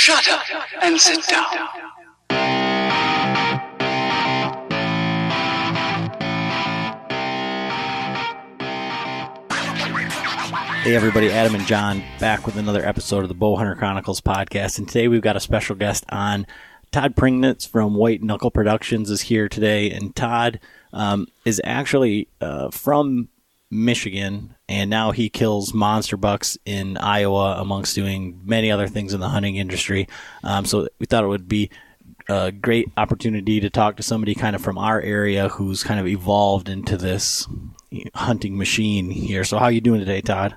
Shut up and sit down. Hey everybody, Adam and John back with another episode of the Bowhunter Chronicles podcast, and today we've got a special guest on. Todd Pringnitz from White Knuckle Productions is here today, and Todd is actually from Michigan, and now he kills monster bucks in Iowa amongst doing many other things in the hunting industry. So we thought it would be a great opportunity to talk to somebody kind of from our area who's kind of evolved into this hunting machine here. So how are you doing today, Todd?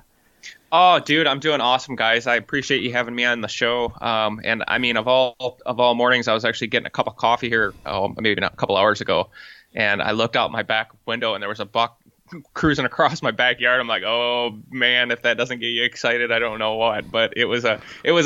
Oh, dude, I'm doing awesome, guys. I appreciate you having me on the show. And I mean, of all mornings, I was actually getting a cup of coffee here, maybe not a couple hours ago, and I looked out my back window and there was a buck cruising across my backyard. I'm like, oh man, if that doesn't get you excited, I don't know what. But it was a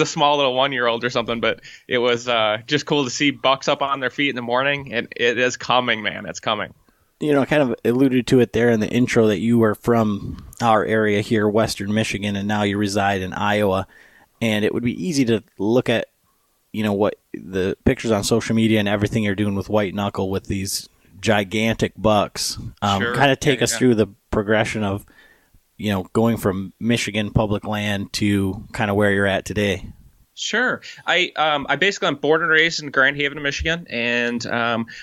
small little 1-year-old or something. But it was just cool to see bucks up on their feet in the morning, and it is coming, man. It's coming. You know, I kind of alluded to it there in the intro that you were from our area here, Western Michigan, and now you reside in Iowa. And it would be easy to look at, you know, what the pictures on social media and everything you're doing with White Knuckle with these gigantic bucks. Sure. Kind of take us through the progression of, you know, going from Michigan public land to kind of where you're at today. Sure. I basically I'm born and raised in Grand Haven, Michigan, and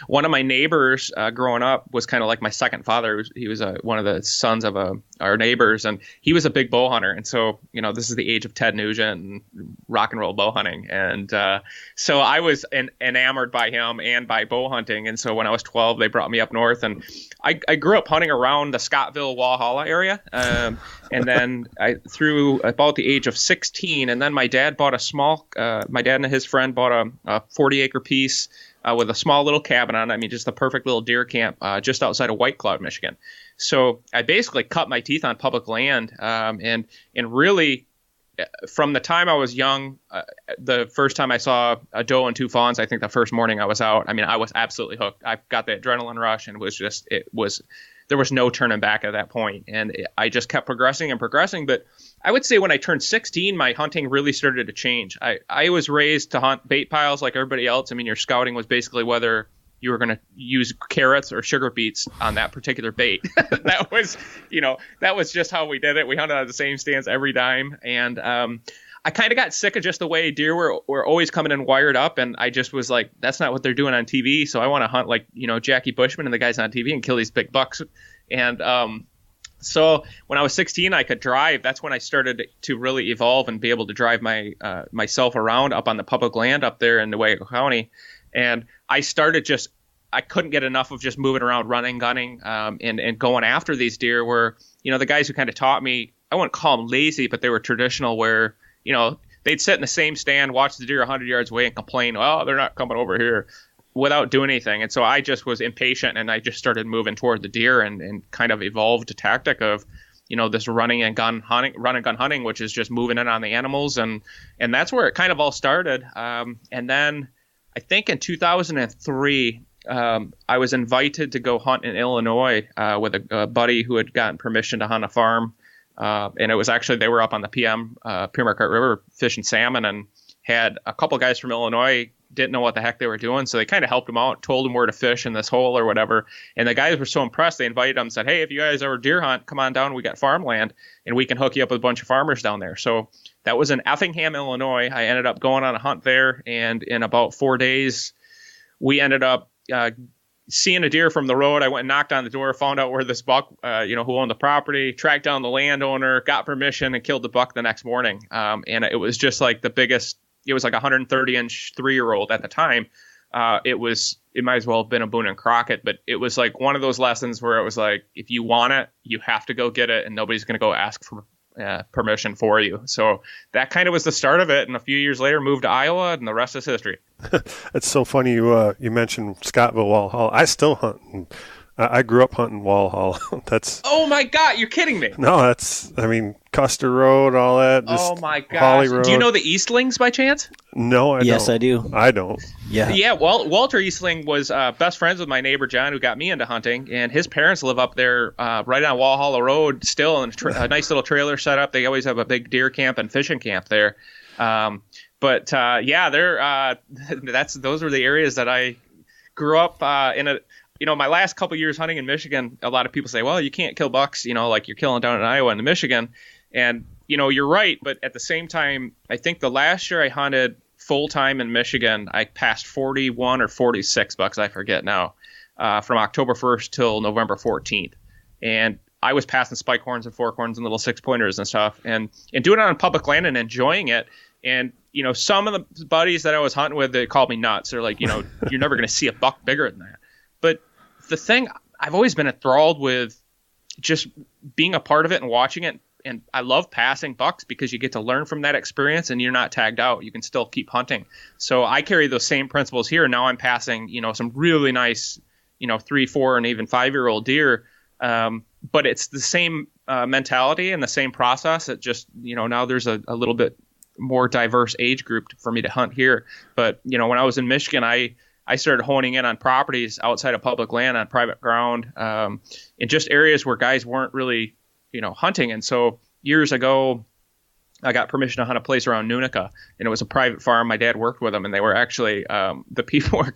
one of my neighbors growing up was kind of like my second father. He was one of the sons of our neighbors, and he was a big bow hunter. And so, you know, this is the age of Ted Nugent and rock and roll bow hunting. And so I was enamored by him and by bow hunting. And so when I was 12, they brought me up north, and I grew up hunting around the Scottville, Walhalla area. And then through about the age of 16, and then my dad bought my dad and his friend bought a 40-acre piece with a small little cabin on it. I mean, just the perfect little deer camp just outside of White Cloud, Michigan. So I basically cut my teeth on public land, and really from the time I was young, the first time I saw a doe and 2 fawns, I think the first morning I was out, I mean, I was absolutely hooked. I got the adrenaline rush, and there was no turning back at that point. And I just kept progressing. But I would say when I turned 16, my hunting really started to change. I was raised to hunt bait piles like everybody else. I mean, your scouting was basically whether you were going to use carrots or sugar beets on that particular bait. That was just how we did it. We hunted on the same stands every time. And I kind of got sick of just the way deer were always coming in wired up. And I just was like, that's not what they're doing on TV. So I want to hunt like, you know, Jackie Bushman and the guys on TV and kill these big bucks. And so when I was 16, I could drive. That's when I started to really evolve and be able to drive myself around up on the public land up there in Newaygo County. And I couldn't get enough of just moving around, running, gunning, and going after these deer where, you know, the guys who kind of taught me, I wouldn't call them lazy, but they were traditional where, you know, they'd sit in the same stand, watch the deer 100 yards away and complain, oh, they're not coming over here, without doing anything. And so I just was impatient, and I just started moving toward the deer and kind of evolved a tactic of, you know, this run and gun hunting, which is just moving in on the animals. And that's where it kind of all started. And then I think in 2003, I was invited to go hunt in Illinois with a buddy who had gotten permission to hunt a farm. And it was actually, they were up on the Pere Marquette River fishing salmon, and had a couple guys from Illinois didn't know what the heck they were doing. So they kind of helped them out, told them where to fish in this hole or whatever. And the guys were so impressed, they invited them and said, hey, if you guys ever deer hunt, come on down. We got farmland and we can hook you up with a bunch of farmers down there. So that was in Effingham, Illinois. I ended up going on a hunt there. And in about 4 days, we ended up seeing a deer from the road. I went and knocked on the door, found out where this buck, who owned the property, tracked down the landowner, got permission, and killed the buck the next morning. And it was just like the biggest. It was like a 130-inch 3-year-old at the time. It might as well have been a Boone and Crockett, but it was like one of those lessons where it was like, if you want it, you have to go get it, and nobody's going to go ask for permission for you. So that kind of was the start of it. And a few years later, moved to Iowa, and the rest is history. It's so funny you mentioned Scottville Walhalla. I still hunt. And I grew up hunting Walhalla. Oh my God, you're kidding me. No, Custer Road, all that. Oh my gosh. Holly Road. Do you know the Eastlings by chance? No, I don't. Yes, I do. I don't. Yeah. Yeah, Walter Eastling was best friends with my neighbor John, who got me into hunting, and his parents live up there right on Walhalla Road still, in a nice little trailer set up. They always have a big deer camp and fishing camp there. But those were the areas that I grew up in. My last couple years hunting in Michigan, a lot of people say, well, you can't kill bucks, like you're killing down in Iowa and Michigan. And, you're right. But at the same time, I think the last year I hunted full time in Michigan, I passed 41 or 46 bucks, I forget now, from October 1st till November 14th. And I was passing spike horns and fork horns and little 6-pointers and stuff, and doing it on public land and enjoying it. And, some of the buddies that I was hunting with, they called me nuts. They're like, you're never going to see a buck bigger than that. But the thing, I've always been enthralled with just being a part of it and watching it. And I love passing bucks because you get to learn from that experience and you're not tagged out. You can still keep hunting. So I carry those same principles here. Now I'm passing, some really nice, 3, 4, and even 5-year-old deer. But it's the same mentality and the same process. It just, now there's a little bit more diverse age group for me to hunt here. But, when I was in Michigan, I started honing in on properties outside of public land on private ground, in just areas where guys weren't really, hunting. And so years ago, I got permission to hunt a place around Nunica, and it was a private farm. My dad worked with them, and they were actually, the people were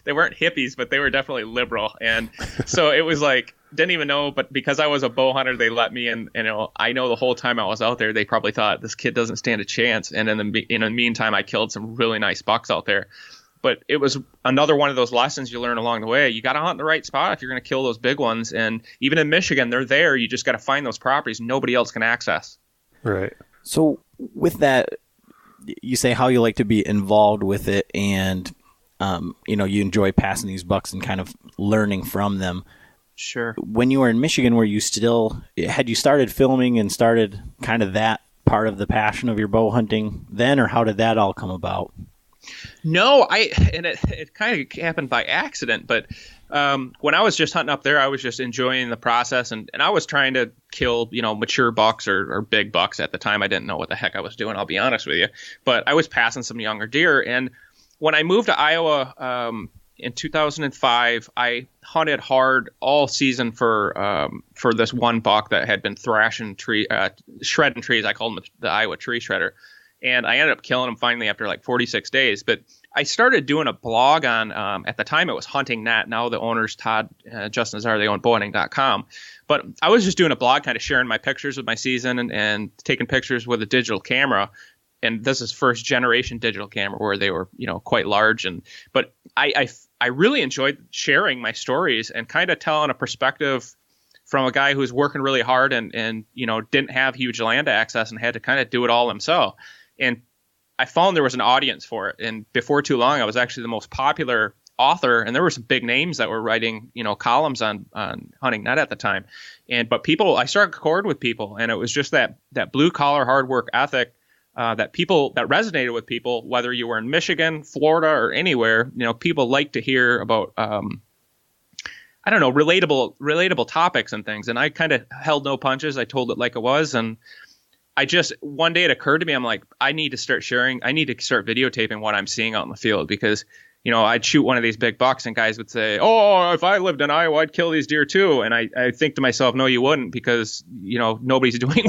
they weren't hippies, but they were definitely liberal. And so it was like, didn't even know, but because I was a bow hunter, they let me in. And, I know the whole time I was out there, they probably thought this kid doesn't stand a chance. And in the meantime, I killed some really nice bucks out there. But it was another one of those lessons you learn along the way. You got to hunt in the right spot if you're going to kill those big ones. And even in Michigan, they're there. You just got to find those properties nobody else can access. Right. So with that, you say how you like to be involved with it, and you enjoy passing these bucks and kind of learning from them. Sure. When you were in Michigan, were you had you started filming and started kind of that part of the passion of your bow hunting then, or how did that all come about? No, it kind of happened by accident, but when I was just hunting up there, I was just enjoying the process, and I was trying to kill, mature bucks or big bucks. At the time, I didn't know what the heck I was doing, I'll be honest with you, but I was passing some younger deer. And when I moved to Iowa in 2005, I hunted hard all season for this one buck that had been shredding trees. I called him the Iowa tree shredder. And I ended up killing him finally after like 46 days. But I started doing a blog on, at the time it was Hunting Net. Now the owners, Todd, Justin Nazar, they own bowhunting.com. But I was just doing a blog kind of sharing my pictures of my season and taking pictures with a digital camera. And this is first generation digital camera where they were, quite large. But I really enjoyed sharing my stories and kind of telling a perspective from a guy who was working really hard and didn't have huge land access and had to kind of do it all himself. And I found there was an audience for it. And before too long, I was actually the most popular author. And there were some big names that were writing, columns on Hunting Net at the time. But I started recording with people. And it was just that blue collar hard work ethic that resonated with people, whether you were in Michigan, Florida, or anywhere. People like to hear about, relatable topics and things. And I kind of held no punches. I told it like it was. And one day it occurred to me, I'm like, I need to start videotaping what I'm seeing out in the field, because, I'd shoot one of these big bucks and guys would say, oh, if I lived in Iowa, I'd kill these deer too. And I think to myself, no, you wouldn't, because, nobody's doing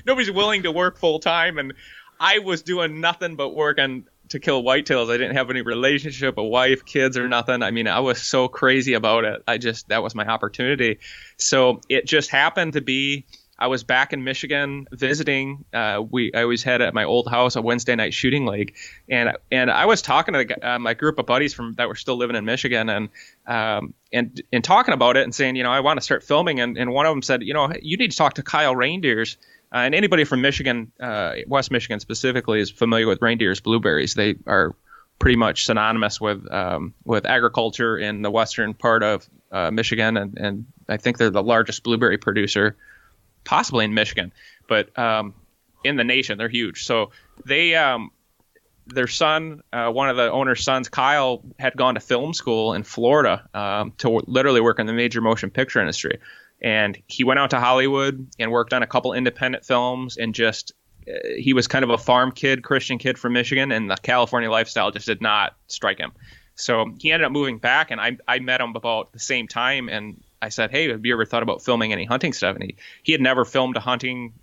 nobody's willing to work full time. And I was doing nothing but working to kill whitetails. I didn't have any relationship, a wife, kids, or nothing. I mean, I was so crazy about it. That was my opportunity. So it just happened to be, I was back in Michigan visiting. I always had at my old house a Wednesday night shooting league, and I was talking to my group of buddies that were still living in Michigan, and talking about it and saying, I want to start filming. And one of them said, you need to talk to Kyle Reindeers. And anybody from Michigan, West Michigan specifically, is familiar with reindeer's blueberries. They are pretty much synonymous with agriculture in the western part of Michigan, and I think they're the largest blueberry producer, possibly in Michigan, but in the nation. They're huge. So their son, one of the owner's sons, Kyle, had gone to film school in Florida to literally work in the major motion picture industry. And he went out to Hollywood and worked on a couple independent films, and just he was kind of a farm kid, Christian kid from Michigan, and the California lifestyle just did not strike him. So he ended up moving back, and I met him about the same time, and I said, hey, have you ever thought about filming any hunting stuff? And he had never filmed a hunting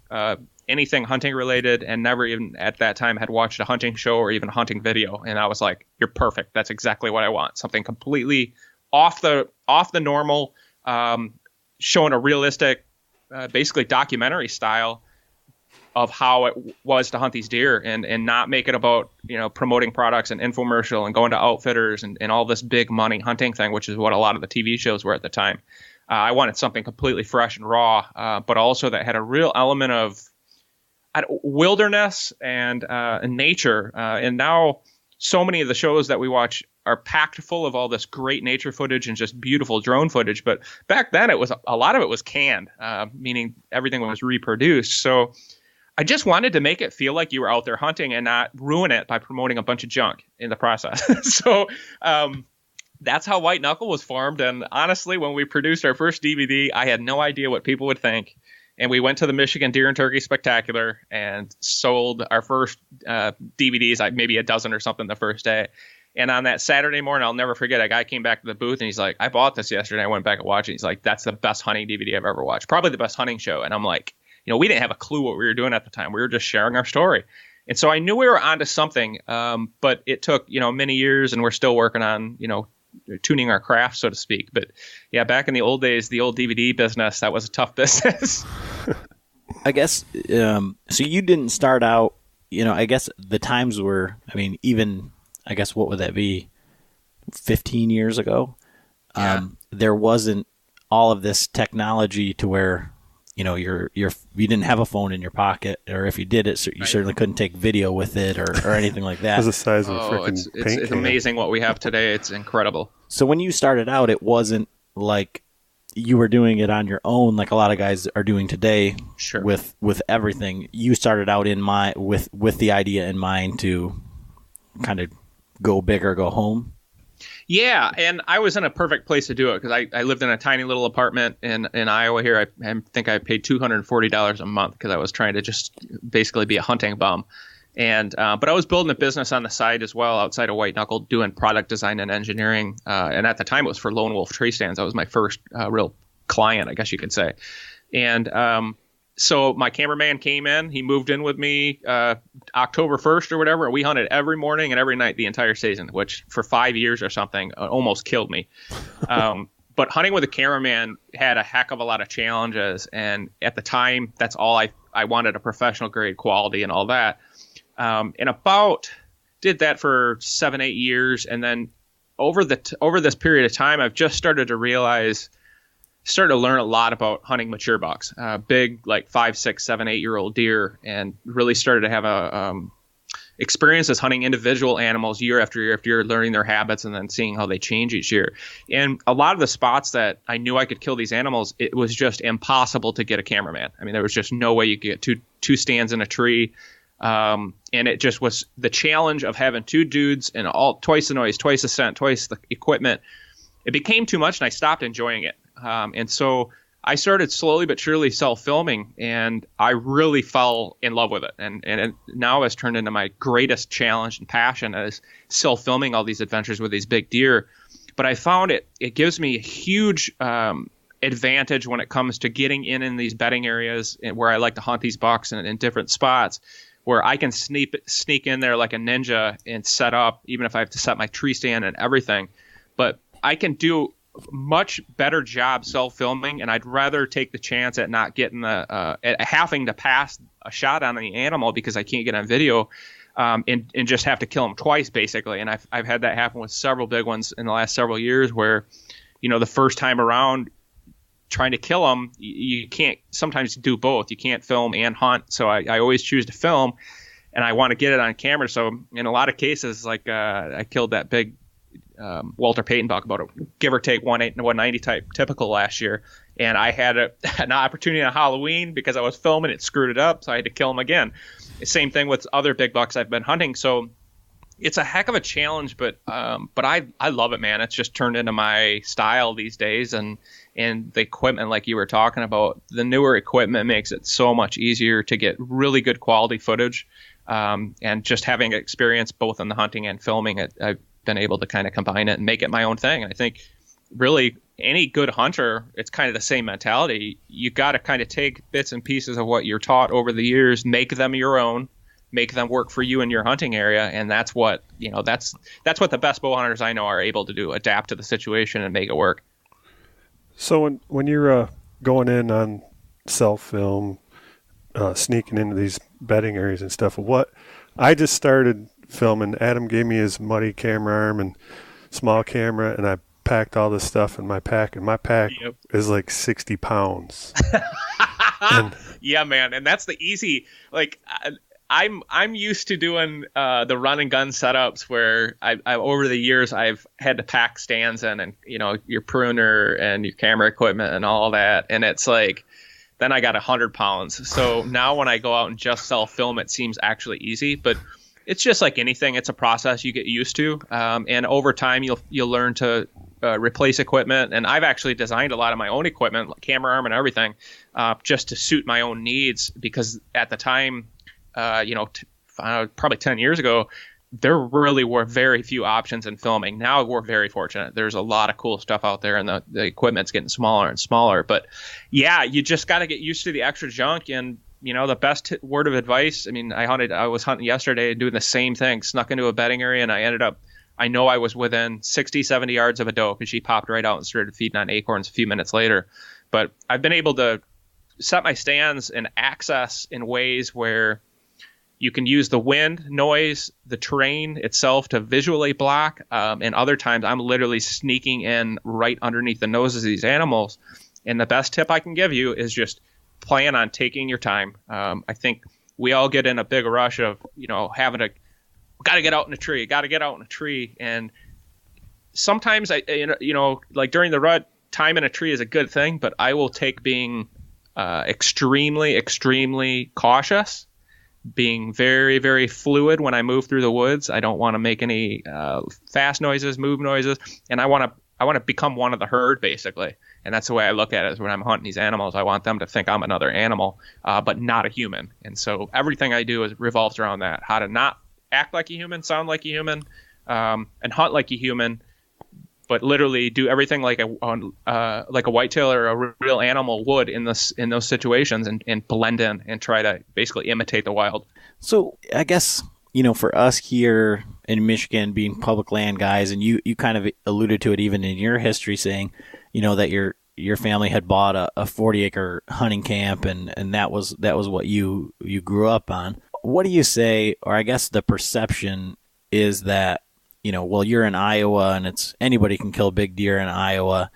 anything hunting related, and never even at that time had watched a hunting show or even a hunting video. And I was like, you're perfect. That's exactly what I want. Something completely off the normal, showing a realistic, basically documentary style of how it was to hunt these deer, and not make it about, promoting products and infomercial and going to outfitters and all this big money hunting thing, which is what a lot of the TV shows were at the time. I wanted something completely fresh and raw, but also that had a real element of wilderness and nature. And now so many of the shows that we watch are packed full of all this great nature footage and just beautiful drone footage. But back then it was a lot of it was canned, meaning everything was reproduced. So I just wanted to make it feel like you were out there hunting and not ruin it by promoting a bunch of junk in the process. So that's how White Knuckle was formed. And honestly, when we produced our first DVD, I had no idea what people would think. And we went to the Michigan Deer and Turkey Spectacular and sold our first DVDs, maybe a dozen or something the first day. And on that Saturday morning, I'll never forget, a guy came back to the booth and he's like, I bought this yesterday. I went back and watched it. He's like, that's the best hunting DVD I've ever watched. Probably the best hunting show. And I'm like, we didn't have a clue what we were doing at the time. We were just sharing our story. And so I knew we were onto something, but it took, many years, and we're still working on, tuning our craft, so to speak. But yeah, back in the old days, the old DVD business, that was a tough business. I guess, so you didn't start out, I guess the times were, even, I guess, what would that be? 15 years ago? Yeah. There wasn't all of this technology to where, you didn't have a phone in your pocket, or if you did it, you certainly couldn't take video with it or anything like that. It was the size of a freaking paint it's can. amazing what we have today. It's incredible. So when you started out, it wasn't like you were doing it on your own, like a lot of guys are doing today. Sure. With everything. You started out with the idea in mind to kind of go big or go home. Yeah, and I was in a perfect place to do it because I lived in a tiny little apartment in Iowa here. I think I paid $240 a month because I was trying to just basically be a hunting bum. And but I was building a business on the side as well outside of White Knuckle, doing product design and engineering. And at the time it was for Lone Wolf Tree Stands. That was my first real client, I guess you could say. And so my cameraman came in. He moved in with me October 1st or whatever. And we hunted every morning and every night the entire season, which for 5 years or something almost killed me. But hunting with a cameraman had a heck of a lot of challenges. And at the time, that's all I wanted, a professional grade quality and all that. And did that for 7-8 years. And then over this period of time, I've just started to learn a lot about hunting mature bucks, big, like 5, 6, 7, 8-year-old deer, and really started to have experiences hunting individual animals year after year after year, learning their habits and then seeing how they change each year. And a lot of the spots that I knew I could kill these animals, it was just impossible to get a cameraman. There was just no way you could get two stands in a tree. And it just was the challenge of having two dudes and twice the noise, twice the scent, twice the equipment. It became too much and I stopped enjoying it. And so I started slowly but surely self-filming, and I really fell in love with it. And it now has turned into my greatest challenge and passion is self-filming all these adventures with these big deer. But I found it gives me a huge advantage when it comes to getting in these bedding areas where I like to hunt these bucks in different spots, where I can sneak in there like a ninja and set up, even if I have to set my tree stand and everything. But I can do much better job self-filming, and I'd rather take the chance at not getting at having to pass a shot on the animal because I can't get on video, and just have to kill them twice basically. And I've had that happen with several big ones in the last several years where, the first time around trying to kill them, you can't sometimes do both. You can't film and hunt. So I always choose to film, and I want to get it on camera. So in a lot of cases, like I killed that big Walter Payton buck, about a give or take 190 type typical last year, and I had an opportunity on Halloween because I was filming it, screwed it up, so I had to kill him again. Same thing with other big bucks I've been hunting. So it's a heck of a challenge, but I love it, man. It's just turned into my style these days, and the equipment, like you were talking about, the newer equipment makes it so much easier to get really good quality footage, and just having experience both in the hunting and filming it, I've been able to kind of combine it and make it my own thing. And I think really any good hunter, it's kind of the same mentality. You got to kind of take bits and pieces of what you're taught over the years, make them your own, make them work for you in your hunting area. And that's what, that's what the best bow hunters I know are able to do, adapt to the situation and make it work. So when you're going in on self-film, sneaking into these bedding areas and stuff, I just started filming. Adam gave me his muddy camera arm and small camera, and I packed all this stuff in my pack, and my pack is like 60 pounds. Yeah, man. And that's the easy, like, I'm used to doing the run and gun setups where I over the years I've had to pack stands in and your pruner and your camera equipment and all that, and it's like then I got 100 pounds. So now when I go out and just self-film, it seems actually easy, but it's just like anything. It's a process you get used to, and over time you'll learn to replace equipment. And I've actually designed a lot of my own equipment, like camera arm and everything, just to suit my own needs, because at the time, probably 10 years ago, there really were very few options in filming. Now we're very fortunate. There's a lot of cool stuff out there, and the equipment's getting smaller and smaller. But yeah, you just got to get used to the extra junk. And the best word of advice, I was hunting yesterday and doing the same thing, snuck into a bedding area, and I know I was within 60, 70 yards of a doe because she popped right out and started feeding on acorns a few minutes later. But I've been able to set my stands and access in ways where you can use the wind, noise, the terrain itself to visually block. And other times I'm literally sneaking in right underneath the noses of these animals. And the best tip I can give you is just plan on taking your time. I think we all get in a big rush of, having to, got to get out in a tree. And sometimes like during the rut, time in a tree is a good thing, but I will take being extremely, extremely cautious, being very, very fluid when I move through the woods. I don't want to make any fast noises, move noises, and I want to become one of the herd, basically. And that's the way I look at it, is when I'm hunting these animals, I want them to think I'm another animal, but not a human. And so everything I do revolves around that: how to not act like a human, sound like a human, and hunt like a human, but literally do everything like a whitetail or a real animal would in those situations, and blend in and try to basically imitate the wild. So I guess, for us here in Michigan, being public land guys, and you kind of alluded to it even in your history, saying, that your family had bought a 40-acre hunting camp, and that was what you grew up on. What do you say, or I guess the perception is that, you're in Iowa, and it's anybody can kill big deer in Iowa,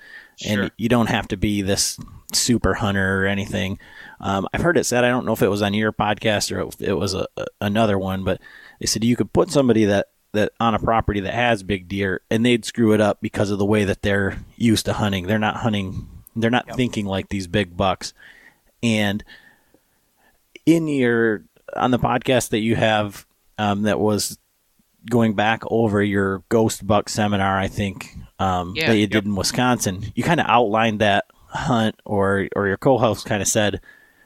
and Sure. you don't have to be this super hunter or anything. I've heard it said, I don't know if it was on your podcast or if it was another one, but they said you could put somebody that on a property that has big deer, and they'd screw it up because of the way that they're used to hunting. They're not hunting. They're not thinking like these big bucks. And on the podcast that you have, that was going back over your ghost buck seminar, I think, that you did in Wisconsin, you kind of outlined that hunt, or your co-host kind of said,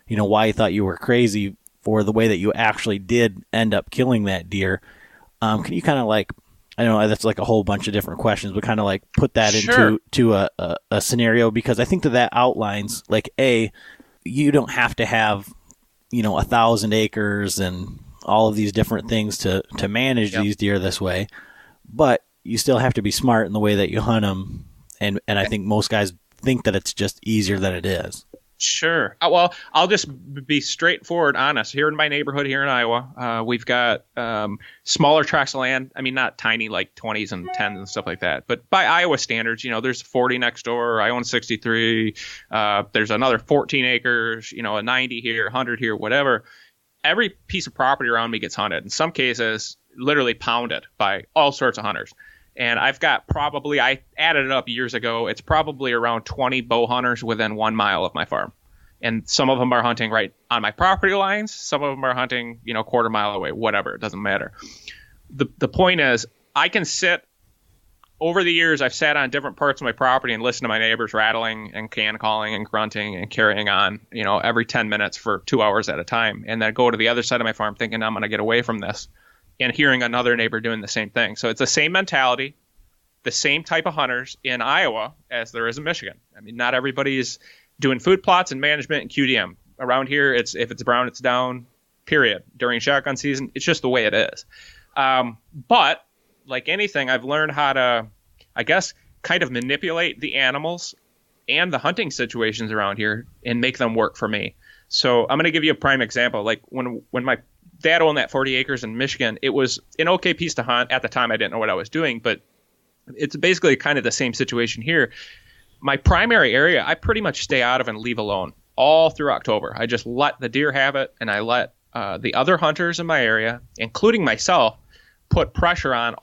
why you thought you were crazy for the way that you actually did end up killing that deer. Can you kind of I don't know, that's like a whole bunch of different questions, but kind of put that into a scenario, because I think that outlines, you don't have to have, 1,000 acres and all of these different things to manage these deer this way, but you still have to be smart in the way that you hunt them. And I think most guys think that it's just easier than it is. Sure. Well, I'll just be straightforward, honest. Here in my neighborhood here in Iowa, we've got smaller tracts of land. I mean, not tiny, like 20s and 10s and stuff like that, but by Iowa standards, there's 40 next door. I own 63. There's another 14 acres, a 90 here, 100 here, whatever. Every piece of property around me gets hunted. In some cases, literally pounded by all sorts of hunters. And I've got I added it up years ago, it's probably around 20 bow hunters within 1 mile of my farm. And some of them are hunting right on my property lines. Some of them are hunting, quarter mile away, whatever. It doesn't matter. The point is, I can sit, over the years, I've sat on different parts of my property and listened to my neighbors rattling and can calling and grunting and carrying on, every 10 minutes for 2 hours at a time. And then go to the other side of my farm thinking I'm going to get away from this, and hearing another neighbor doing the same thing. So it's the same mentality, the same type of hunters in Iowa as there is in Michigan. I mean, not everybody's doing food plots and management and QDM. Around here, if it's brown, it's down, period. During shotgun season, it's just the way it is. But like anything, I've learned how to, I guess, kind of manipulate the animals and the hunting situations around here and make them work for me. So I'm going to give you a prime example. Like when my dad owned that 40 acres in Michigan, it was an okay piece to hunt. At the time, I didn't know what I was doing, but it's basically kind of the same situation here. My primary area, I pretty much stay out of and leave alone all through October. I just let the deer have it, and I let the other hunters in my area, including myself, put pressure on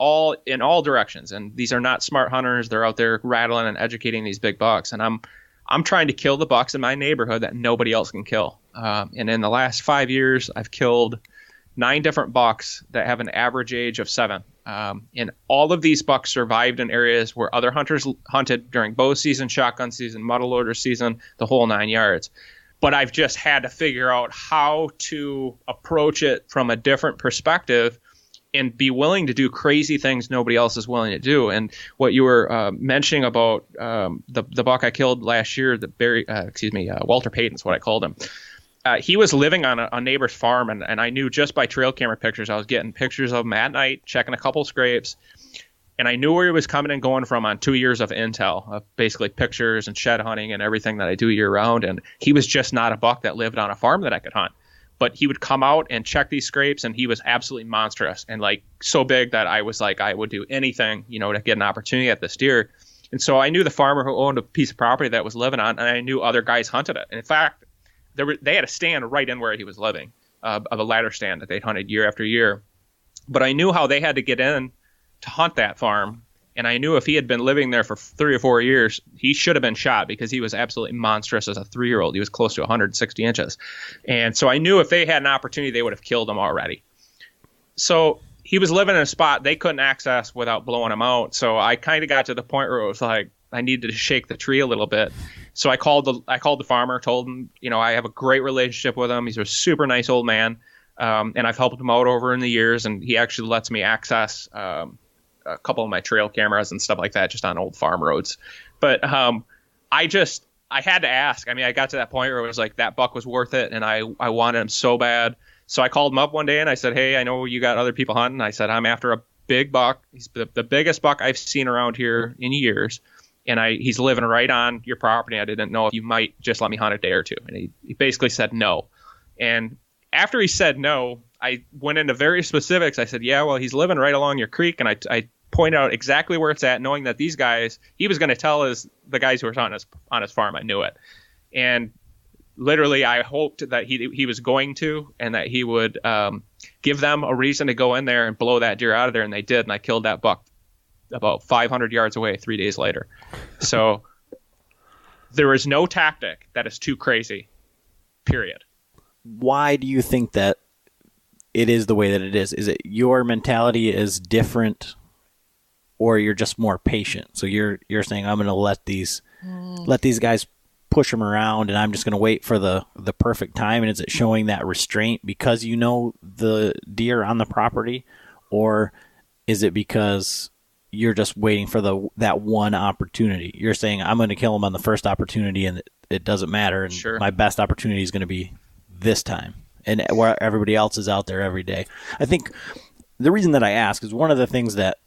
in all directions. And these are not smart hunters. They're out there rattling and educating these big bucks. And I'm trying to kill the bucks in my neighborhood that nobody else can kill. And in the last 5 years, I've killed 9 different bucks that have an average age of 7. And all of these bucks survived in areas where other hunters hunted during bow season, shotgun season, muzzleloader season, the whole 9 yards. But I've just had to figure out how to approach it from a different perspective and be willing to do crazy things nobody else is willing to do. And what you were mentioning about the buck I killed last year, Walter Payton's what I called him. He was living on a neighbor's farm, and I knew just by trail camera pictures, I was getting pictures of him at night, checking a couple scrapes, and I knew where he was coming and going from on 2 years of intel, of basically pictures and shed hunting and everything that I do year round. And he was just not a buck that lived on a farm that I could hunt. But he would come out and check these scrapes, and he was absolutely monstrous and like so big that I was like, I would do anything, to get an opportunity at this deer. And so I knew the farmer who owned a piece of property that was living on, and I knew other guys hunted it. And in fact, they had a stand right in where he was living, of a ladder stand that they'd hunted year after year. But I knew how they had to get in to hunt that farm. And I knew if he had been living there for 3 or 4 years, he should have been shot because he was absolutely monstrous as a 3-year-old. He was close to 160 inches. And so I knew if they had an opportunity, they would have killed him already. So he was living in a spot they couldn't access without blowing him out. So I kind of got to the point where it was like, I needed to shake the tree a little bit. So I called the farmer, told him, I have a great relationship with him. He's a super nice old man. And I've helped him out over in the years. And he actually lets me access a couple of my trail cameras and stuff like that just on old farm roads. But I had to ask. I mean, I got to that point where it was like that buck was worth it, and I wanted him so bad. So I called him up one day and I said, hey, I know you got other people hunting. I said, I'm after a big buck. He's the biggest buck I've seen around here in years. And he's living right on your property. I didn't know if you might just let me hunt a day or two. And he basically said no. And after he said no, I went into very specifics. I said, yeah, well, he's living right along your creek. And I pointed out exactly where it's at, knowing that these guys, he was going to tell the guys who were on his farm. I knew it. And literally, I hoped that he was going to, and that he would give them a reason to go in there and blow that deer out of there. And they did. And I killed that buck about 500 yards away 3 days later. So there is no tactic that is too crazy, period. Why do you think that it is the way that it is? Is it your mentality is different, or you're just more patient? So you're saying, I'm going to let these guys push them around, and I'm just going to wait for the perfect time. And is it showing that restraint because the deer on the property, or is it because you're just waiting for that one opportunity? You're saying, I'm going to kill them on the first opportunity, and it doesn't matter. And sure, my best opportunity is going to be this time, and where everybody else is out there every day. I think the reason that I ask is one of the things that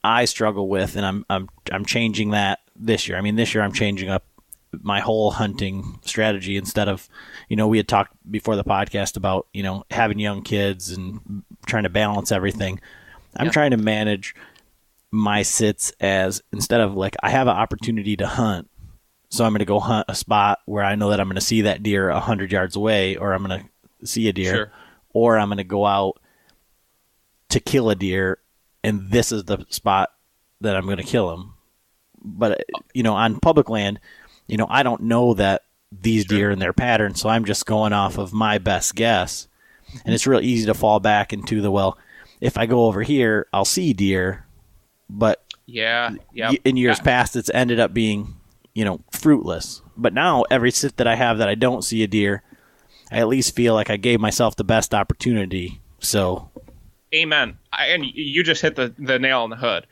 I struggle with, and I'm changing that this year. I mean, this year I'm changing up my whole hunting strategy. Instead of, we had talked before the podcast about, having young kids and trying to balance everything. I'm trying to manage my sits as, instead of like, I have an opportunity to hunt, so I'm going to go hunt a spot where I know that I'm going to see that deer 100 yards away, or I'm going to see a deer, sure, or I'm going to go out to kill a deer, and this is the spot that I'm going to kill him. But, on public land, I don't know that these sure, deer and their patterns, so I'm just going off of my best guess. And it's real easy to fall back into if I go over here, I'll see deer. But in years past, it's ended up being, fruitless. But now every sit that I have that I don't see a deer, I at least feel like I gave myself the best opportunity. So, amen. And you just hit the nail on the head.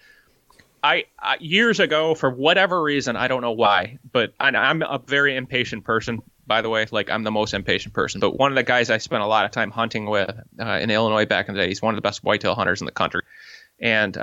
I years ago, for whatever reason, I don't know why, but I'm a very impatient person, by the way. Like, I'm the most impatient person. But one of the guys I spent a lot of time hunting with in Illinois back in the day, he's one of the best whitetail hunters in the country. And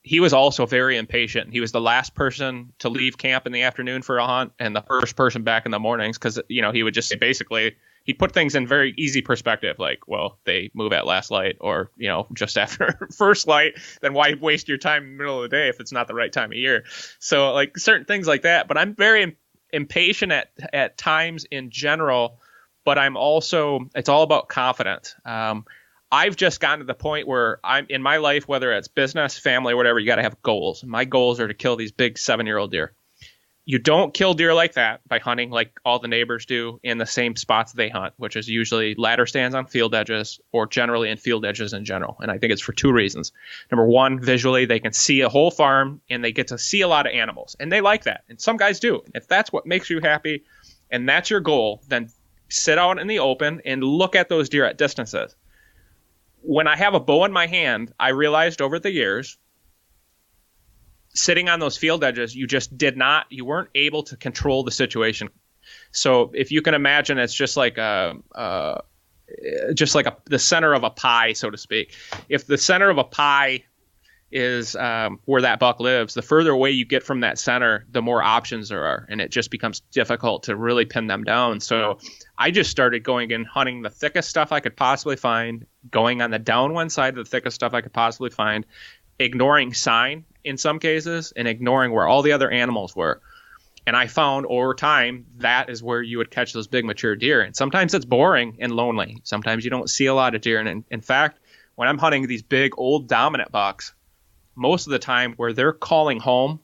he was also very impatient. He was the last person to leave camp in the afternoon for a hunt and the first person back in the mornings, because, he would just say, basically, he'd put things in very easy perspective, like, well, they move at last light, or, just after first light, then why waste your time in the middle of the day if it's not the right time of year? So, like, certain things like that. But I'm very impatient at times in general, but I'm also, it's all about confidence. I've just gotten to the point where I'm in my life, whether it's business, family, whatever, you got to have goals. My goals are to kill these big 7-year-old deer. You don't kill deer like that by hunting like all the neighbors do in the same spots they hunt, which is usually ladder stands on field edges, or generally in field edges in general. And I think it's for 2 reasons. Number one, visually, they can see a whole farm and they get to see a lot of animals, and they like that. And some guys do. If that's what makes you happy and that's your goal, then sit out in the open and look at those deer at distances. When I have a bow in my hand, I realized over the years, sitting on those field edges, you weren't able to control the situation. So if you can imagine, it's just like the center of a pie, so to speak. If the center of a pie is where that buck lives, the further away you get from that center, the more options there are, and it just becomes difficult to really pin them down. So I just started going and hunting the thickest stuff I could possibly find, going on the downwind side of the thickest stuff I could possibly find, ignoring sign in some cases, and ignoring where all the other animals were. And I found over time that is where you would catch those big mature deer. And sometimes it's boring and lonely. Sometimes you don't see a lot of deer. And in fact, when I'm hunting these big old dominant bucks, most of the time where they're calling home,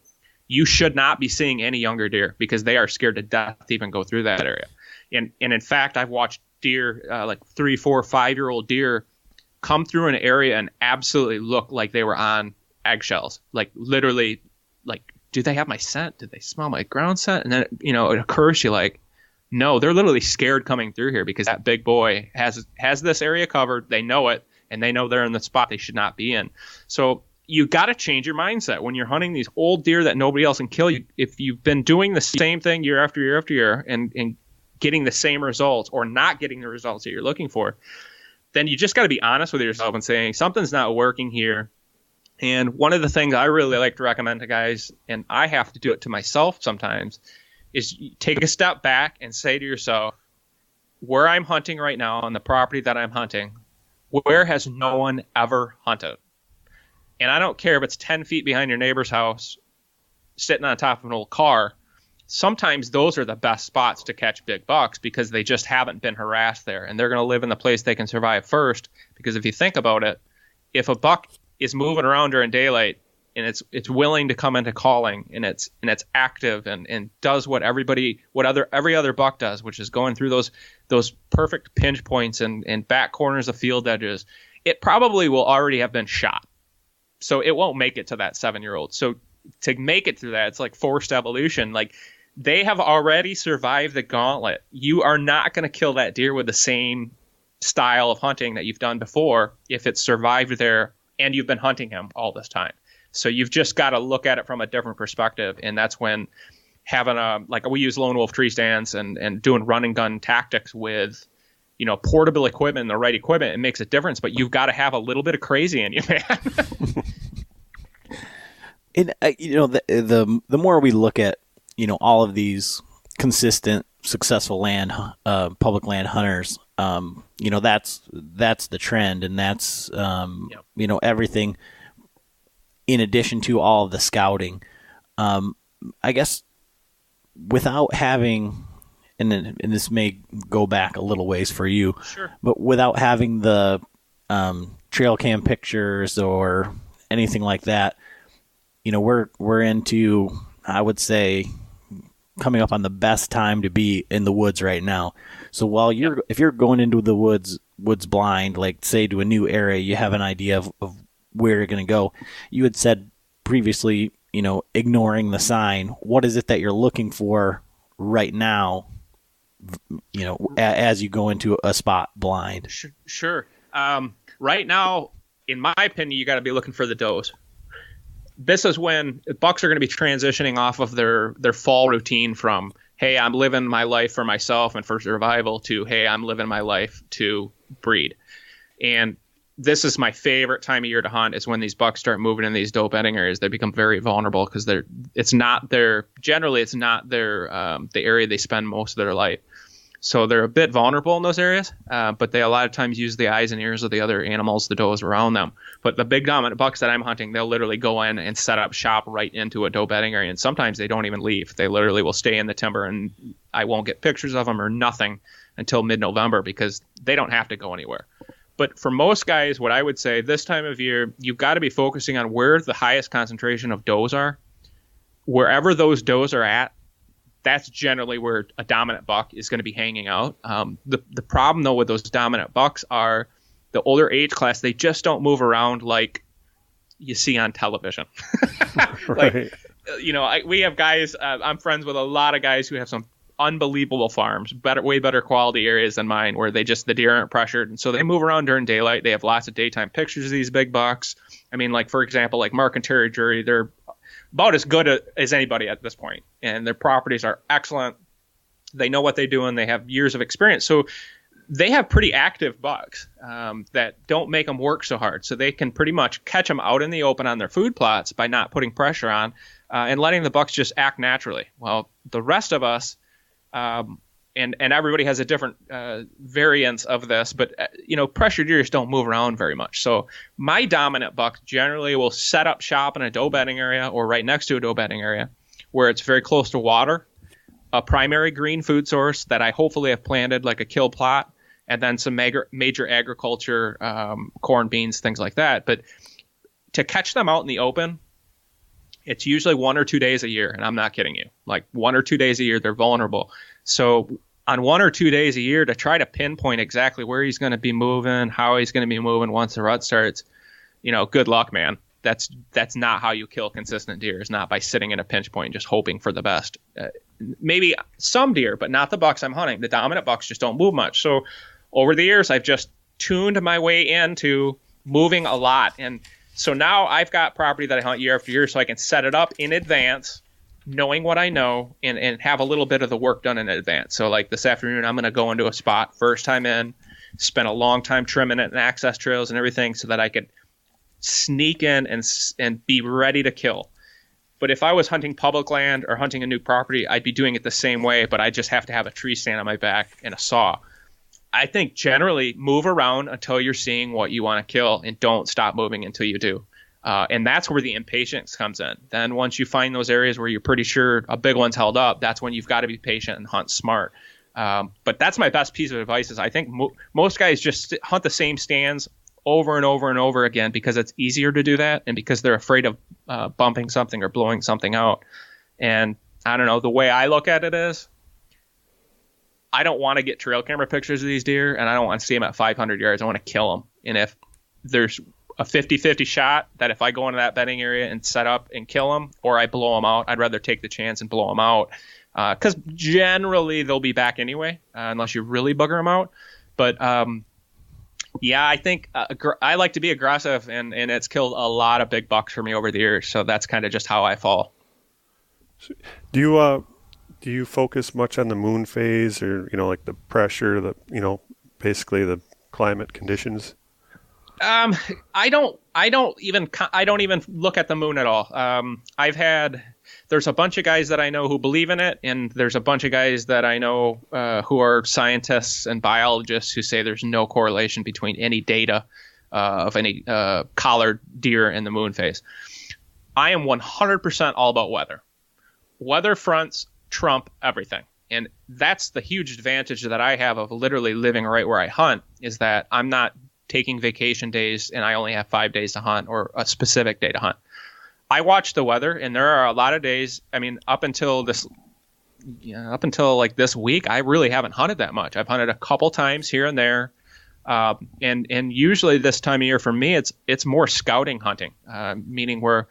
you should not be seeing any younger deer, because they are scared to death to even go through that area. And in fact, I've watched deer, like 3, 4, 5-year-old deer, come through an area and absolutely look like they were on eggshells. Like, literally, like, do they have my scent? Did they smell my ground scent? And then, it occurs to you, like, no, they're literally scared coming through here, because that big boy has this area covered. They know it, and they know they're in the spot they should not be in. So you got to change your mindset when you're hunting these old deer that nobody else can kill. You, if you've been doing the same thing year after year after year and getting the same results, or not getting the results that you're looking for, then you just got to be honest with yourself and saying something's not working here. And one of the things I really like to recommend to guys, and I have to do it to myself sometimes, is take a step back and say to yourself, where I'm hunting right now on the property that I'm hunting, where has no one ever hunted? And I don't care if it's 10 feet behind your neighbor's house, sitting on top of an old car. Sometimes those are the best spots to catch big bucks, because they just haven't been harassed there, and they're going to live in the place they can survive first. Because if you think about it, if a buck is moving around during daylight and it's willing to come into calling, and it's active and does what every other buck does, which is going through those perfect pinch points and back corners of field edges, it probably will already have been shot. So it won't make it to that 7-year-old. So to make it through that, it's like forced evolution. Like, they have already survived the gauntlet. You are not going to kill that deer with the same style of hunting that you've done before if it's survived there and you've been hunting him all this time. So you've just got to look at it from a different perspective. And that's when having we use lone wolf tree stands and doing run and gun tactics with, portable equipment and the right equipment, it makes a difference. But you've got to have a little bit of crazy in you, man. And the more we look at all of these consistent, successful public land hunters, that's the trend, and that's everything. In addition to all of the scouting, I guess without having, and this may go back a little ways for you, sure, but without having the trail cam pictures or anything like that, we're into, I would say, coming up on the best time to be in the woods right now. So while if you're going into the woods blind, like say to a new area, you have an idea of where you're going to go. You had said previously, ignoring the sign. What is it that you're looking for right now, as you go into a spot blind? Sure. Right now, in my opinion, you got to be looking for the does. this is when bucks are going to be transitioning off of their fall routine from, hey, I'm living my life for myself and for survival, to, hey, I'm living my life to breed. And this is my favorite time of year to hunt, is when these bucks start moving in these doe bedding areas. They become very vulnerable because it's not the area they spend most of their life. So they're a bit vulnerable in those areas, but they a lot of times use the eyes and ears of the other animals, the does around them. But the big dominant bucks that I'm hunting, they'll literally go in and set up shop right into a doe bedding area. And sometimes they don't even leave. They literally will stay in the timber, and I won't get pictures of them or nothing until mid-November, because they don't have to go anywhere. But for most guys, what I would say this time of year, you've got to be focusing on where the highest concentration of does are. Wherever those does are at, that's generally where a dominant buck is going to be hanging out. The problem, though, with those dominant bucks are the older age class. They just don't move around like you see on television. Right. Like, we have guys, I'm friends with a lot of guys who have some unbelievable farms, way better quality areas than mine, where the deer aren't pressured, and so they move around during daylight. They have lots of daytime pictures of these big bucks. I mean, like, for example, like Mark and Terry Jury, they're about as good as anybody at this point, and their properties are excellent. They know what they're doing. They have years of experience, so they have pretty active bucks that don't make them work so hard, so they can pretty much catch them out in the open on their food plots by not putting pressure on and letting the bucks just act naturally. Well, the rest of us, and everybody has a different variance of this, but pressured deers don't move around very much. So my dominant buck generally will set up shop in a doe bedding area or right next to a doe bedding area where it's very close to water, a primary green food source that I hopefully have planted, like a kill plot, and then some major agriculture, corn, beans, things like that. But to catch them out in the open, it's usually 1 or 2 days a year, and I'm not kidding you. Like 1 or 2 days a year, they're vulnerable. So on 1 or 2 days a year, to try to pinpoint exactly where he's going to be moving, how he's going to be moving once the rut starts, good luck, man. That's not how you kill consistent deer. It's not by sitting in a pinch point and just hoping for the best. Maybe some deer, but not the bucks I'm hunting. The dominant bucks just don't move much. So over the years, I've just tuned my way into moving a lot. And so now I've got property that I hunt year after year, so I can set it up in advance, knowing what I know, and have a little bit of the work done in advance. So like this afternoon, I'm going to go into a spot, first time in, spend a long time trimming it and access trails and everything so that I could sneak in and be ready to kill. But if I was hunting public land or hunting a new property, I'd be doing it the same way, but I just have to have a tree stand on my back and a saw. I think generally move around until you're seeing what you want to kill, and don't stop moving until you do. And that's where the impatience comes in. Then once you find those areas where you're pretty sure a big one's held up, that's when you've got to be patient and hunt smart. But that's my best piece of advice, is I think most guys just hunt the same stands over and over and over again because it's easier to do that, and because they're afraid of bumping something or blowing something out. And I don't know, the way I look at it is, I don't want to get trail camera pictures of these deer, and I don't want to see them at 500 yards. I want to kill them. And if there's a 50-50 shot that if I go into that bedding area and set up and kill them, or I blow them out, I'd rather take the chance and blow them out. Because generally they'll be back anyway, unless you really bugger them out. But yeah, I think I like to be aggressive, and it's killed a lot of big bucks for me over the years. So that's kind of just how I fall. Do you focus much on the moon phase, or like the pressure, basically the climate conditions? I don't even look at the moon at all. There's a bunch of guys that I know who believe in it, and there's a bunch of guys that I know who are scientists and biologists who say there's no correlation between any data of any collared deer in the moon phase. I am 100% all about weather. Weather fronts trump everything. And that's the huge advantage that I have of literally living right where I hunt, is that I'm not taking vacation days and I only have 5 days to hunt, or a specific day to hunt. I watch the weather, and there are a lot of days. I mean, up until like this week, I really haven't hunted that much. I've hunted a couple times here and there. And usually this time of year for me, it's more scouting hunting, meaning where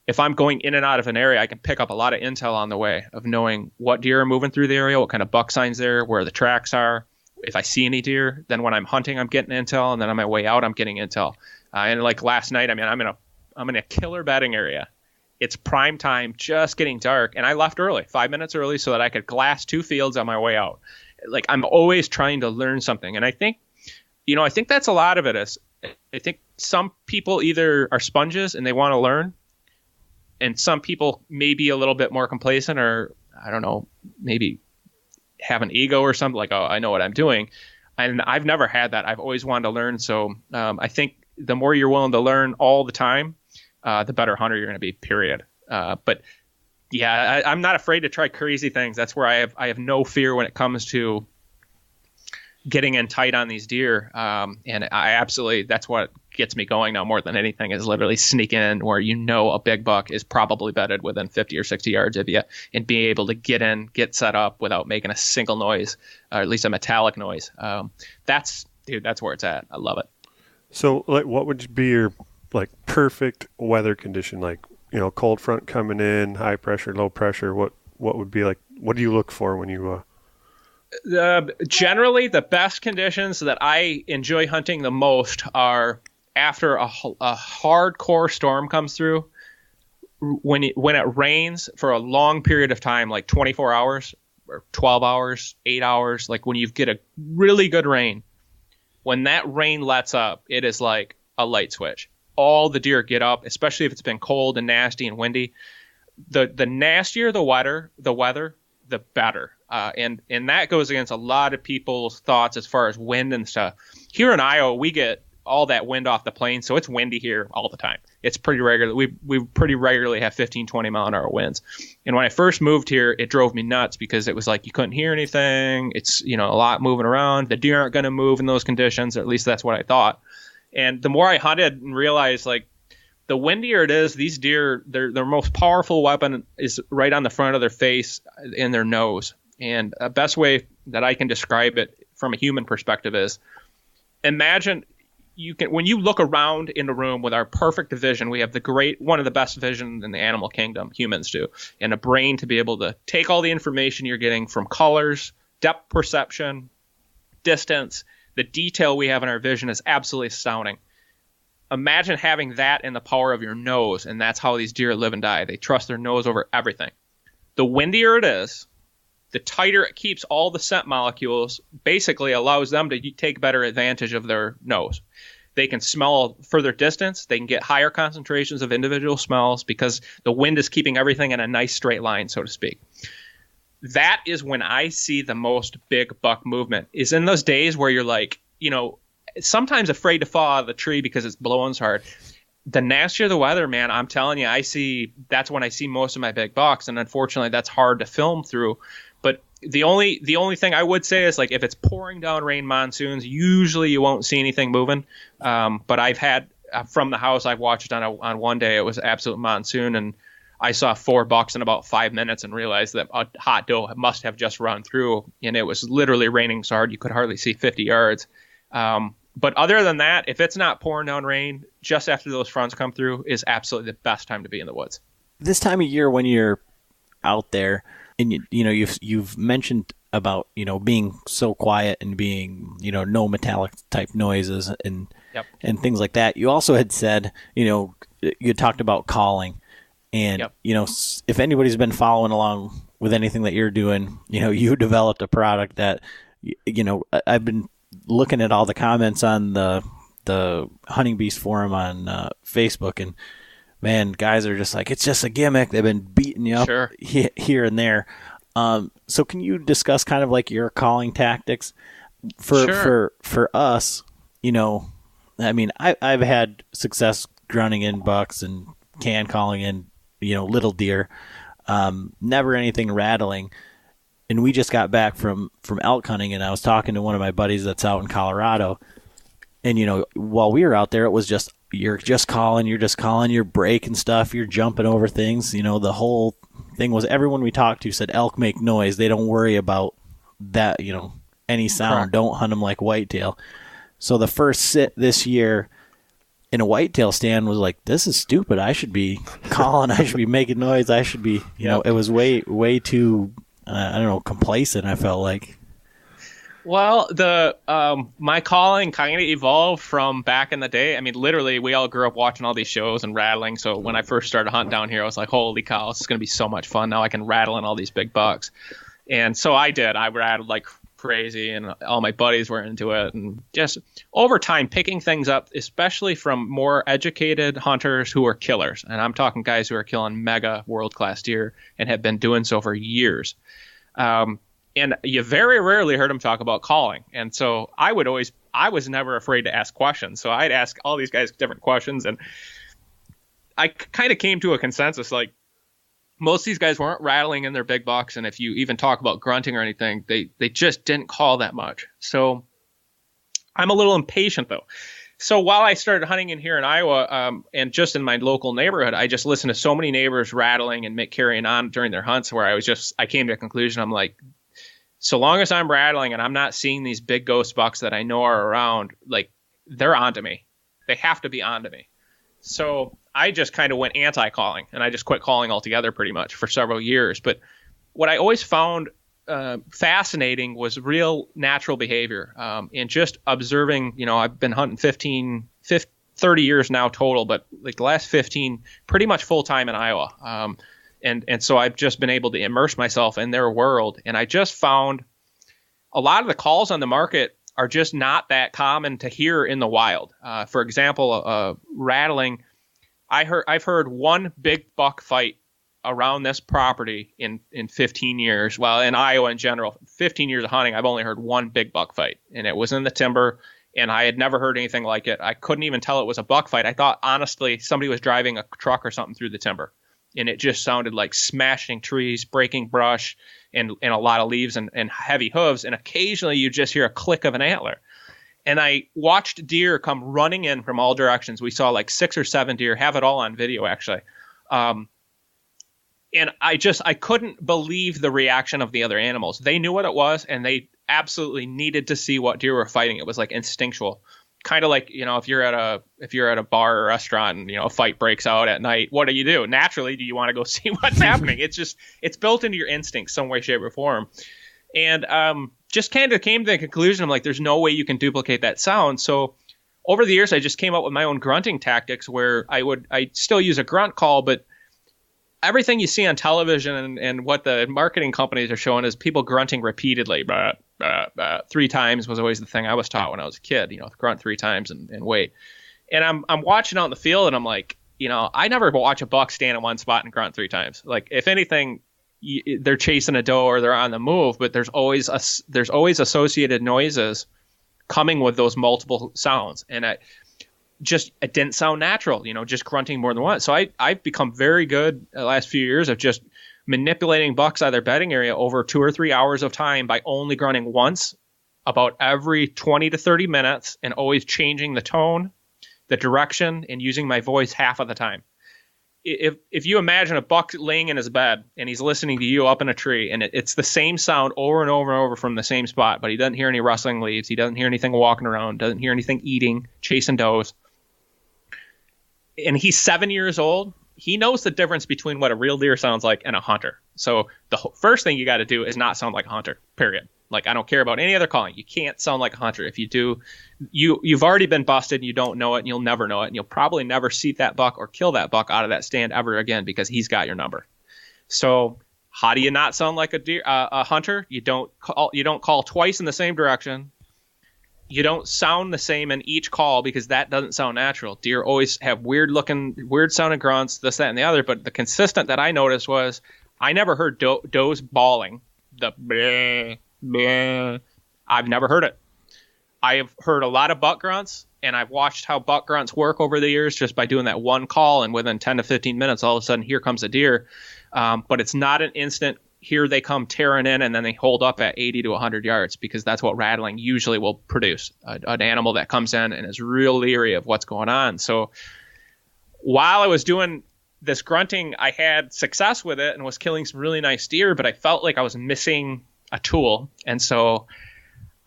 if I'm going in and out of an area, I can pick up a lot of intel on the way of knowing what deer are moving through the area, what kind of buck signs there, where the tracks are. If I see any deer, then when I'm hunting, I'm getting intel, and then on my way out, I'm getting intel. And like last night, I mean, I'm in a killer bedding area, It's prime time, just getting dark. And I left early, 5 minutes early, so that I could glass 2 fields on my way out. Like, I'm always trying to learn something. And I think that's a lot of it is, I think some people either are sponges and they want to learn, and some people may be a little bit more complacent, or I don't know, maybe have an ego or something, like, oh, I know what I'm doing. And I've never had that. I've always wanted to learn. So I think the more you're willing to learn all the time, the better hunter you're going to be, period. But yeah, I'm not afraid to try crazy things. That's where I have no fear when it comes to getting in tight on these deer. And I absolutely, that's what gets me going now more than anything, is literally sneak in where a big buck is probably bedded within 50 or 60 yards of you, and being able to get in, get set up without making a single noise, or at least a metallic noise. That's where it's at. I love it. So, like, what would be your perfect weather condition? Like, cold front coming in, high pressure, low pressure. What would be what do you look for when you? Generally, the best conditions that I enjoy hunting the most are after a hardcore storm comes through. When it rains for a long period of time, like 24 hours or 12 hours, 8 hours, like when you get a really good rain. When that rain lets up, it is like a light switch. All the deer get up, especially if it's been cold and nasty and windy. The nastier the weather, the better. And that goes against a lot of people's thoughts as far as wind and stuff. Here in Iowa, we get all that wind off the plains, so it's windy here all the time. It's pretty regular. We pretty regularly have 15, 20 mile an hour winds. And when I first moved here, it drove me nuts because it was like you couldn't hear anything. It's, a lot moving around. The deer aren't going to move in those conditions, or at least that's what I thought. And the more I hunted and realized, like, the windier it is, these deer, their most powerful weapon is right on the front of their face, in their nose. And the best way that I can describe it from a human perspective is, imagine when you look around in the room with our perfect vision, we have one of the best vision in the animal kingdom, humans do, and a brain to be able to take all the information you're getting from colors, depth perception, distance. The detail we have in our vision is absolutely astounding. Imagine having that in the power of your nose, and that's how these deer live and die. They trust their nose over everything. The windier it is, the tighter it keeps all the scent molecules, basically allows them to take better advantage of their nose. They can smell further distance. They can get higher concentrations of individual smells because the wind is keeping everything in a nice straight line, so to speak. That is when I see the most big buck movement, is in those days where you're like, sometimes afraid to fall out of the tree because it's blowing so hard. The nastier the weather, man, I'm telling you, that's when I see most of my big bucks, and unfortunately that's hard to film through. But the only thing I would say is, like, if it's pouring down rain monsoons, usually you won't see anything moving. But I've had from the house, I've watched on one day, it was absolute monsoon, and I saw 4 bucks in about 5 minutes and realized that a hot doe must have just run through, and it was literally raining so hard you could hardly see 50 yards. But other than that, if it's not pouring down rain, just after those fronts come through is absolutely the best time to be in the woods. This time of year when you're out there, and you've mentioned about being so quiet and being no metallic type noises and Yep. and things like that. You also had said you talked about calling, and Yep. If anybody's been following along with anything that you're doing, you developed a product that I've been looking at all the comments on the Hunting Beast forum on Facebook, and man, guys are just like, it's just a gimmick. They've been beating you up Sure. here and there. So can you discuss kind of like your calling tactics for us? I mean, I've had success grunting in bucks and can calling in, little deer, never anything rattling. And we just got back from elk hunting, and I was talking to one of my buddies that's out in Colorado. And, while we were out there, it was just, you're just calling, you're breaking stuff, you're jumping over things. The whole thing was, everyone we talked to said elk make noise. They don't worry about that, any sound. Correct. Don't hunt them like whitetail. So the first sit this year in a whitetail stand was like, this is stupid. I should be calling. I should be making noise. I should be, it was way too, complacent, I felt like. Well, the my calling kind of evolved from back in the day. I mean, literally, we all grew up watching all these shows and rattling. So when I first started hunting down here, I was like, holy cow, this is going to be so much fun. Now I can rattle in all these big bucks. And so I did. I rattled like crazy, and all my buddies were into it. And just over time, picking things up, especially from more educated hunters who are killers. And I'm talking guys who are killing mega world-class deer and have been doing so for years. And you very rarely heard him talk about calling. And so I was never afraid to ask questions. So I'd ask all these guys different questions. And I kind of came to a consensus, like most of these guys weren't rattling in their big bucks. And if you even talk about grunting or anything, they just didn't call that much. So I'm a little impatient though. So while I started hunting in here in Iowa, and just in my local neighborhood, I just listened to so many neighbors rattling and carrying on during their hunts where I came to a conclusion. I'm like, so long as I'm rattling and I'm not seeing these big ghost bucks that I know are around, like they're onto me. They have to be onto me. So I just kind of went anti-calling and I just quit calling altogether pretty much for several years. But what I always found fascinating was real natural behavior, and just observing, I've been hunting 30 years now total, but like the last 15 pretty much full time in Iowa. And so I've just been able to immerse myself in their world. And I just found a lot of the calls on the market are just not that common to hear in the wild. For example, rattling. I've heard one big buck fight around this property in 15 years. Well, in Iowa in general, 15 years of hunting, I've only heard one big buck fight. And it was in the timber. And I had never heard anything like it. I couldn't even tell it was a buck fight. I thought, honestly, somebody was driving a truck or something through the timber. And it just sounded like smashing trees, breaking brush, and a lot of leaves and heavy hooves. And occasionally you just hear a click of an antler. And I watched deer come running in from all directions. We saw like 6 or 7 deer, have it all on video actually. And I couldn't believe the reaction of the other animals. They knew what it was, and they absolutely needed to see what deer were fighting. It was like instinctual. Kind of like, if you're at a bar or restaurant and, a fight breaks out at night, what do? Naturally, do you want to go see what's happening? It's built into your instincts some way, shape, or form. And just kind of came to the conclusion, I'm like, there's no way you can duplicate that sound. So over the years, I just came up with my own grunting tactics where I still use a grunt call, but everything you see on television and what the marketing companies are showing is people grunting repeatedly. 3 times was always the thing I was taught when I was a kid, grunt 3 times and wait. And I'm watching out in the field and I'm like, I never watch a buck stand in one spot and grunt 3 times. Like if anything, they're chasing a doe or they're on the move, but there's always associated noises coming with those multiple sounds. And it didn't sound natural, just grunting more than once. So I've become very good the last few years of just manipulating bucks out of their bedding area over 2 or 3 hours of time by only grunting once about every 20 to 30 minutes and always changing the tone, the direction, and using my voice half of the time. If you imagine a buck laying in his bed and he's listening to you up in a tree and it's the same sound over and over and over from the same spot, but he doesn't hear any rustling leaves, he doesn't hear anything walking around, doesn't hear anything eating, chasing does, and he's 7 years old, he knows the difference between what a real deer sounds like and a hunter. So the first thing you got to do is not sound like a hunter, period. Like, I don't care about any other calling. You can't sound like a hunter. If you do, you've already been busted and you don't know it and you'll never know it. And you'll probably never seat that buck or kill that buck out of that stand ever again because he's got your number. So how do you not sound like a hunter? You don't call twice in the same direction. You don't sound the same in each call because that doesn't sound natural. Deer always have weird sounding grunts, this, that, and the other. But the consistent that I noticed was I never heard does bawling. The bleh, bleh. I've never heard it. I have heard a lot of buck grunts, and I've watched how buck grunts work over the years just by doing that one call. And within 10 to 15 minutes, all of a sudden, here comes a deer. But it's not an instant. Here they come tearing in, and then they hold up at 80 to 100 yards because that's what rattling usually will produce, an animal that comes in and is real leery of what's going on. So while I was doing this grunting, I had success with it and was killing some really nice deer, but I felt like I was missing a tool. And so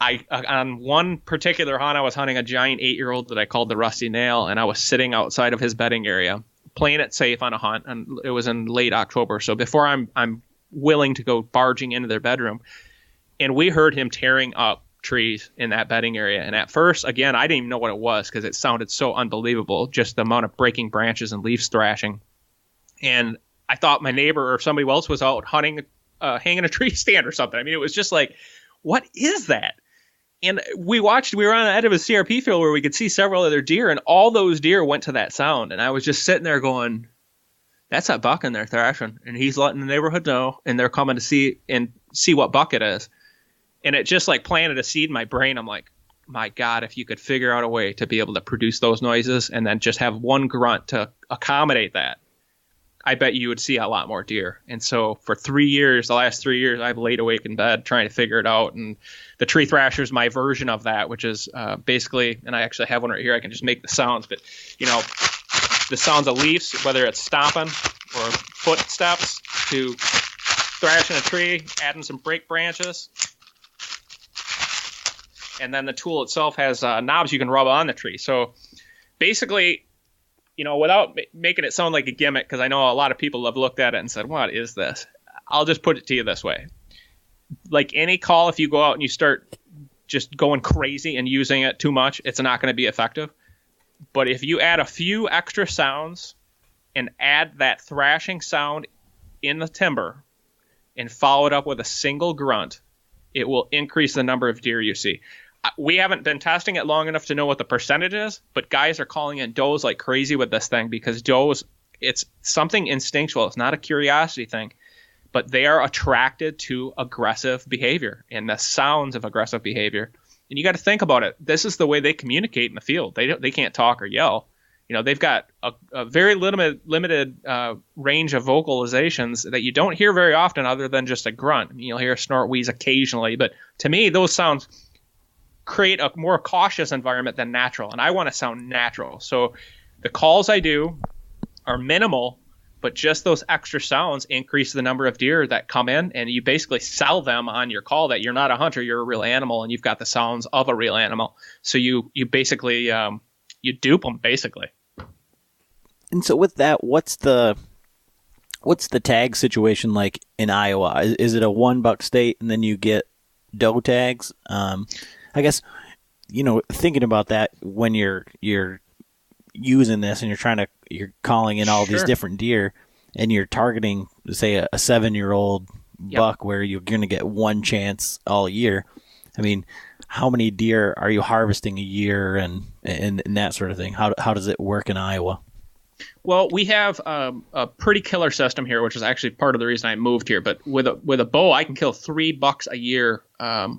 on one particular hunt, I was hunting a giant 8-year-old that I called the Rusty Nail, and I was sitting outside of his bedding area, playing it safe on a hunt, and it was in late October. So before I'm willing to go barging into their bedroom, and we heard him tearing up trees in that bedding area. And at first, again, I didn't even know what it was because it sounded so unbelievable, just the amount of breaking branches and leaves thrashing. And I thought my neighbor or somebody else was out hunting, hanging a tree stand or something. I mean, it was just like, what is that? And we were on the edge of a CRP field where we could see several other deer, and all those deer went to that sound. And I was just sitting there going, that's that buck in there thrashing, and he's letting the neighborhood know, and they're coming to see what buck it is. And it just like planted a seed in my brain. I'm like, my God, if you could figure out a way to be able to produce those noises and then just have one grunt to accommodate that, I bet you would see a lot more deer. And so for the last 3 years, I've laid awake in bed trying to figure it out. And the tree thrasher is my version of that, which is basically, and I actually have one right here. I can just make the sounds, but the sounds of leaves, whether it's stomping or footsteps, to thrashing a tree, adding some break branches. And then the tool itself has knobs you can rub on the tree. So basically, without making it sound like a gimmick, because I know a lot of people have looked at it and said, what is this? I'll just put it to you this way. Like any call, if you go out and you start just going crazy and using it too much, it's not going to be effective. But if you add a few extra sounds and add that thrashing sound in the timber and follow it up with a single grunt, it will increase the number of deer you see. We haven't been testing it long enough to know what the percentage is, but guys are calling in does like crazy with this thing because does, it's something instinctual. It's not a curiosity thing, but they are attracted to aggressive behavior and the sounds of aggressive behavior. And you got to think about it. This is the way they communicate in the field. They can't talk or yell. They've got a very limited range of vocalizations that you don't hear very often other than just a grunt. You'll hear a snort, wheeze occasionally, but to me, those sounds create a more cautious environment than natural, and I want to sound natural. So the calls I do are minimal, but just those extra sounds increase the number of deer that come in, and you basically sell them on your call that you're not a hunter, you're a real animal, and you've got the sounds of a real animal. So you basically you dupe them basically. And so with that, what's the tag situation like in Iowa? Is it a $1 state and then you get doe tags? I guess, thinking about that when you're using this and you're calling in all these different deer and you're targeting, say, a 7-year-old buck where you're going to get one chance all year. I mean, how many deer are you harvesting a year and that sort of thing? How does it work in Iowa? Well, we have a pretty killer system here, which is actually part of the reason I moved here. But with a bow, I can kill 3 bucks a year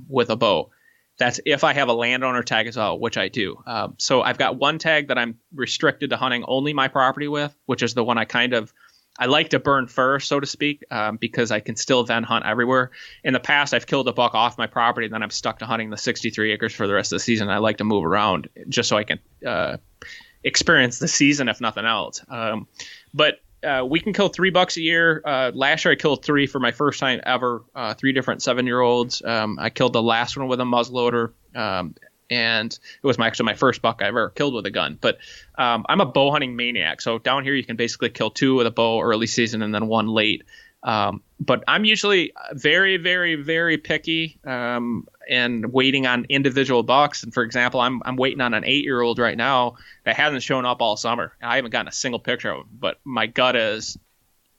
with a bow. That's if I have a landowner tag as well, which I do. So I've got one tag that I'm restricted to hunting only my property with, which is the one I like to burn first, so to speak, because I can still then hunt everywhere. In the past, I've killed a buck off my property, and then I'm stuck to hunting the 63 acres for the rest of the season. I like to move around just so I can experience the season, if nothing else. But we can kill 3 bucks a year. Last year I killed 3 for my first time ever, 3 different 7-year-olds. I killed the last one with a muzzleloader, and it was actually my first buck I ever killed with a gun. But I'm a bow hunting maniac. So down here you can basically kill 2 with a bow early season and then 1 late. But I'm usually very, very, very picky and waiting on individual bucks. And for example, I'm waiting on an 8-year-old right now that hasn't shown up all summer. I haven't gotten a single picture of him, but my gut is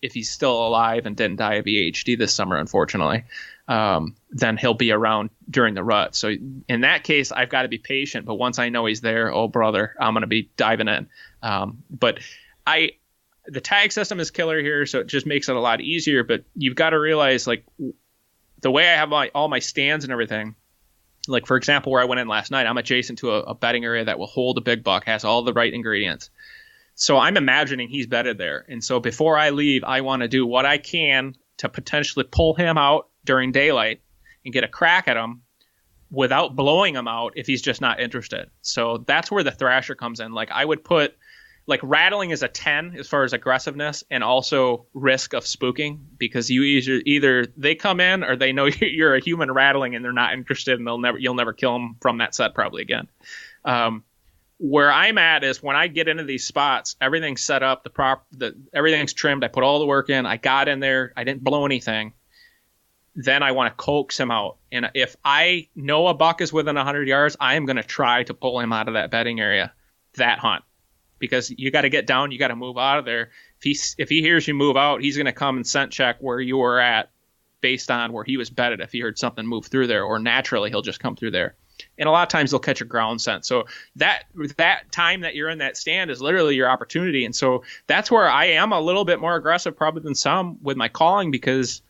if he's still alive and didn't die of VHD this summer, unfortunately, then he'll be around during the rut. So in that case, I've got to be patient. But once I know he's there, oh brother, I'm going to be diving in. But the tag system is killer here, so it just makes it a lot easier. But you've got to realize, like, the way I have all my stands and everything, like, for example, where I went in last night, I'm adjacent to a bedding area that will hold a big buck, has all the right ingredients. So I'm imagining he's bedded there. And so before I leave, I want to do what I can to potentially pull him out during daylight and get a crack at him without blowing him out if he's just not interested. So that's where the thrasher comes in. Like, I would put... Like, rattling is a 10 as far as aggressiveness and also risk of spooking, because you either they come in or they know you're a human rattling and they're not interested, and you'll never kill them from that set probably again. Where I'm at is when I get into these spots, everything's set up, everything's trimmed. I put all the work in. I got in there. I didn't blow anything. then I want to coax him out. And if I know a buck is within 100 yards, I am going to try to pull him out of that bedding area that hunt, because you got to get down, you got to move out of there. If he hears you move out, he's going to come and scent check where you were at based on where he was bedded. If he heard something move through there, or naturally he'll just come through there. And a lot of times they'll catch a ground scent. So that time that you're in that stand is literally your opportunity. And so that's where I am a little bit more aggressive probably than some with my calling, because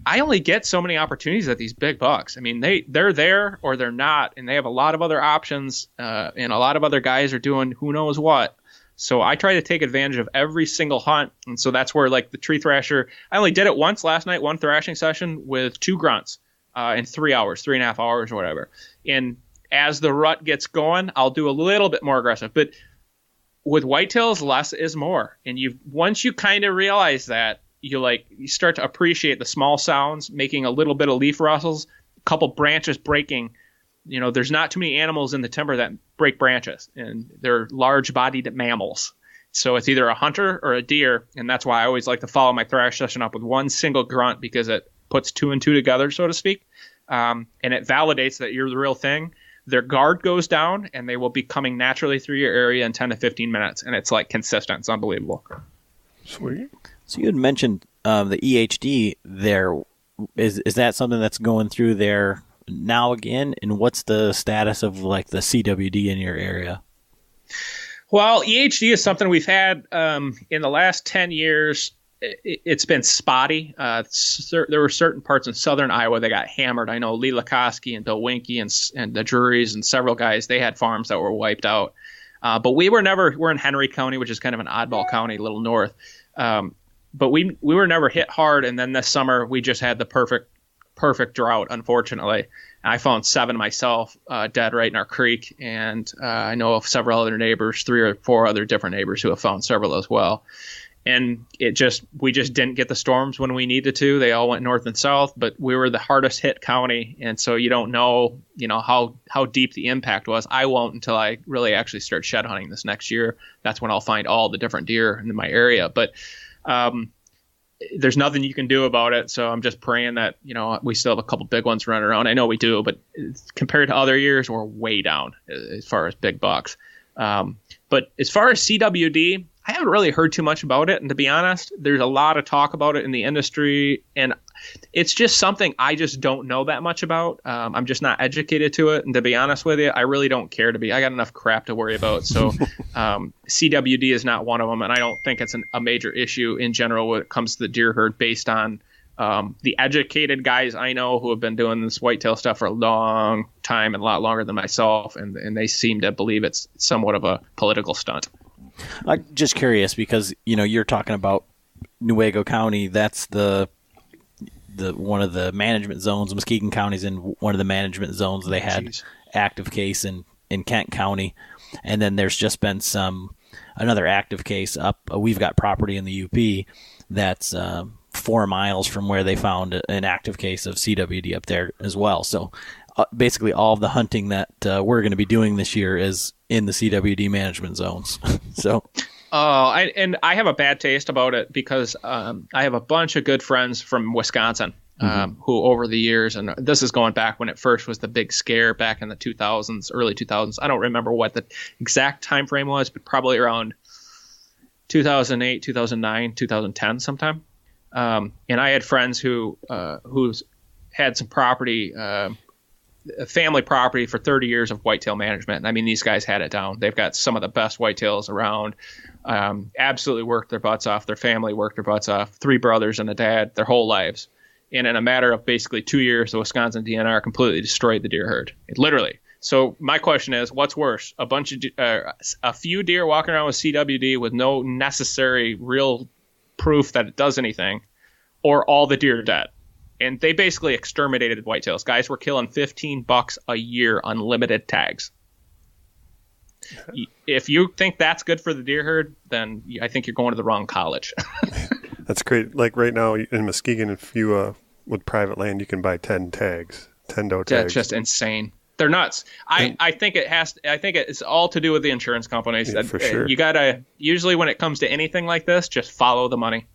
I only get so many opportunities at these big bucks. I mean, they're there or they're not, and they have a lot of other options, and a lot of other guys are doing who knows what. So I try to take advantage of every single hunt. And so that's where, like the tree thrasher, I only did it once last night, one thrashing session with 2 grunts in 3 hours, 3.5 hours or whatever. And as the rut gets going, I'll do a little bit more aggressive. But with whitetails, less is more. And once you kind of realize that, you start to appreciate the small sounds, making a little bit of leaf rustles, a couple branches breaking. There's not too many animals in the timber that break branches, and they're large-bodied mammals. So it's either a hunter or a deer, and that's why I always like to follow my thrash session up with one single grunt, because it puts 2 and 2 together, so to speak, and it validates that you're the real thing. Their guard goes down, and they will be coming naturally through your area in 10 to 15 minutes, and it's like consistent. It's unbelievable. Sweet. So you had mentioned the EHD there. Is that something that's going through there now again? And what's the status of like the CWD in your area? Well, EHD is something we've had in the last 10 years. It's been spotty. There were certain parts in southern Iowa that got hammered. I know Lee Lakoski and Bill Winke and the Drurys and several guys, they had farms that were wiped out. But we're in Henry County, which is kind of an oddball county, a little north. But we were never hit hard. And then this summer we just had the perfect drought, unfortunately. I found 7 myself dead right in our creek. And I know of several other neighbors, 3 or 4 other different neighbors who have found several as well. And we just didn't get the storms when we needed to. They all went north and south, but we were the hardest hit county. And so you don't know, how deep the impact was. I won't until I really actually start shed hunting this next year. That's when I'll find all the different deer in my area. But there's nothing you can do about it. So I'm just praying that, we still have a couple big ones running around. I know we do, but compared to other years, we're way down as far as big bucks. But as far as CWD, I haven't really heard too much about it. And to be honest, there's a lot of talk about it in the industry. And it's just something I just don't know that much about. I'm just not educated to it. And to be honest with you, I really don't care to be. I got enough crap to worry about. So CWD is not one of them. And I don't think it's a major issue in general when it comes to the deer herd, based on the educated guys I know who have been doing this whitetail stuff for a long time and a lot longer than myself. And they seem to believe it's somewhat of a political stunt. I'm just curious because, you're talking about Newaygo County. That's the one of the management zones. Muskegon County's in one of the management zones. They had active case in Kent County. And then there's just been another active case up. We've got property in the UP that's 4 miles from where they found an active case of CWD up there as well. So basically all of the hunting that we're going to be doing this year is in the CWD management zones. So, I have a bad taste about it because I have a bunch of good friends from Wisconsin who over the years, and this is going back when it first was the big scare back in the 2000s, early 2000s. I don't remember what the exact time frame was, but probably around 2008, 2009, 2010 sometime. And I had friends who's had some property, family property for 30 years of whitetail management. And I mean, these guys had it down. They've got some of the best whitetails around, absolutely worked their butts off. Their family worked their butts off, 3 brothers and a dad, their whole lives. And in a matter of basically 2 years, the Wisconsin DNR completely destroyed the deer herd. Literally. So my question is, what's worse? A few deer walking around with CWD with no necessary real proof that it does anything, or all the deer dead? And they basically exterminated whitetails. Guys were killing $15 a year, unlimited tags. If you think that's good for the deer herd, then I think you're going to the wrong college. That's great. Like right now in Muskegon, if you with private land, you can buy 10 tags, 10 doe tags. That's just insane. They're nuts. I think it's all to do with the insurance companies. Yeah, for sure. You gotta, usually when it comes to anything like this, just follow the money.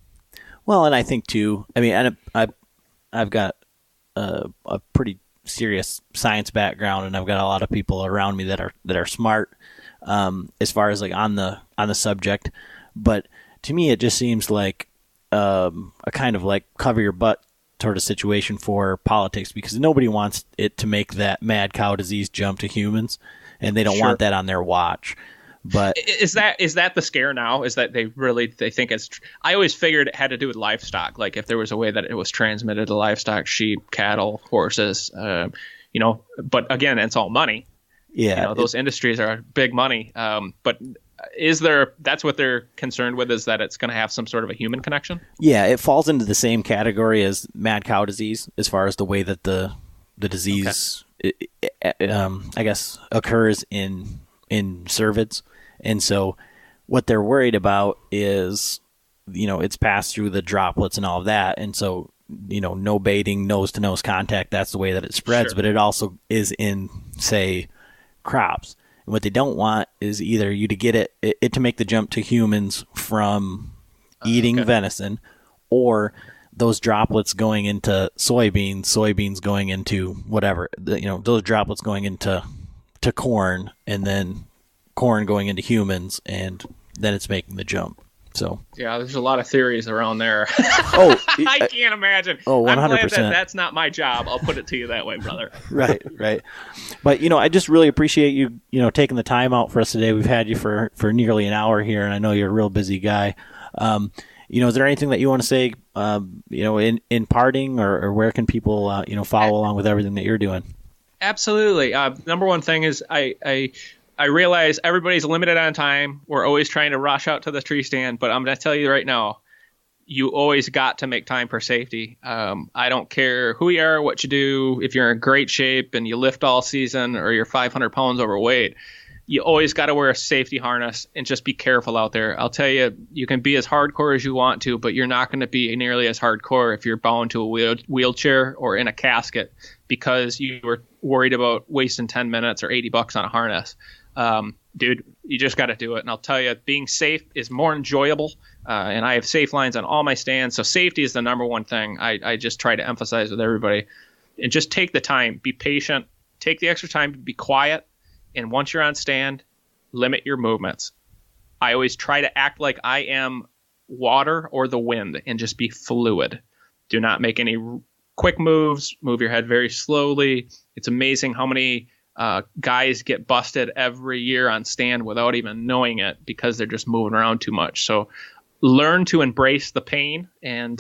Well, and I think too, I mean, I've got a pretty serious science background, and I've got a lot of people around me that are smart as far as like on the subject. But to me, it just seems like a kind of like cover your butt sort of situation for politics, because nobody wants it to make that mad cow disease jump to humans, and they don't want that on their watch. But is that the scare now? Is that they think it's? I always figured it had to do with livestock. Like if there was a way that it was transmitted to livestock, sheep, cattle, horses, But again, it's all money. Yeah, those industries are big money. But that's what they're concerned with, is that it's going to have some sort of a human connection? Yeah, it falls into the same category as mad cow disease as far as the way that the disease, I guess, occurs in cervids. And so what they're worried about is, it's passed through the droplets and all of that. And so, no baiting, nose-to-nose contact, that's the way that it spreads. Sure. But it also is in, say, crops. And what they don't want is either you to get it to make the jump to humans from eating venison, or those droplets going into soybeans going into whatever, those droplets going into corn, and then corn going into humans, and then it's making the jump. So yeah, there's a lot of theories around there. I can't imagine. 100%. I'm glad that's not my job. I'll put it to you that way, brother. Right. But I just really appreciate you taking the time out for us today. We've had you for nearly an hour here, and I know you're a real busy guy. Is there anything that you want to say, in parting, or where can people follow along with everything that you're doing? Absolutely. Number one thing is I realize everybody's limited on time. We're always trying to rush out to the tree stand, but I'm going to tell you right now, you always got to make time for safety. I don't care who you are, what you do, if you're in great shape and you lift all season, or you're 500 pounds overweight, you always got to wear a safety harness and just be careful out there. I'll tell you, you can be as hardcore as you want to, but you're not going to be nearly as hardcore if you're bound to a wheelchair or in a casket because you were worried about wasting 10 minutes or $80 on a harness. Dude, you just got to do it. And I'll tell you, being safe is more enjoyable. And I have safe lines on all my stands. So safety is the number one thing I just try to emphasize with everybody. And just take the time, be patient, take the extra time to be quiet. And once you're on stand, limit your movements. I always try to act like I am water or the wind and just be fluid. Do not make any quick moves. Move your head very slowly. It's amazing how many guys get busted every year on stand without even knowing it because they're just moving around too much. So learn to embrace the pain and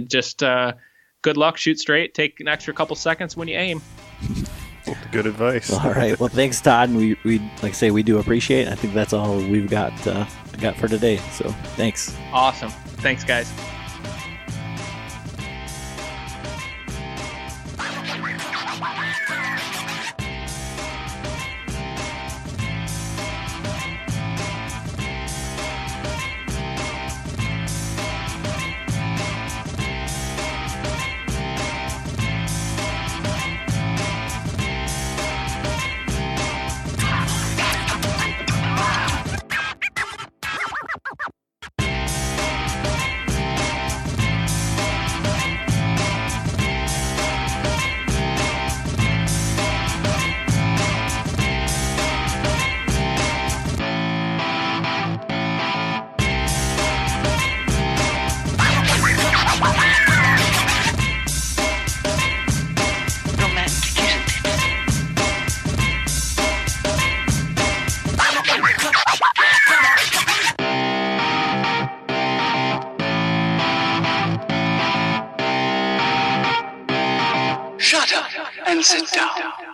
just good luck, shoot straight, take an extra couple seconds when you aim. Good advice. All right. Well, thanks, Todd. And we like I say, we do appreciate it. I think that's all we've got for today. So thanks. Awesome. Thanks, guys. Shut up and sit down.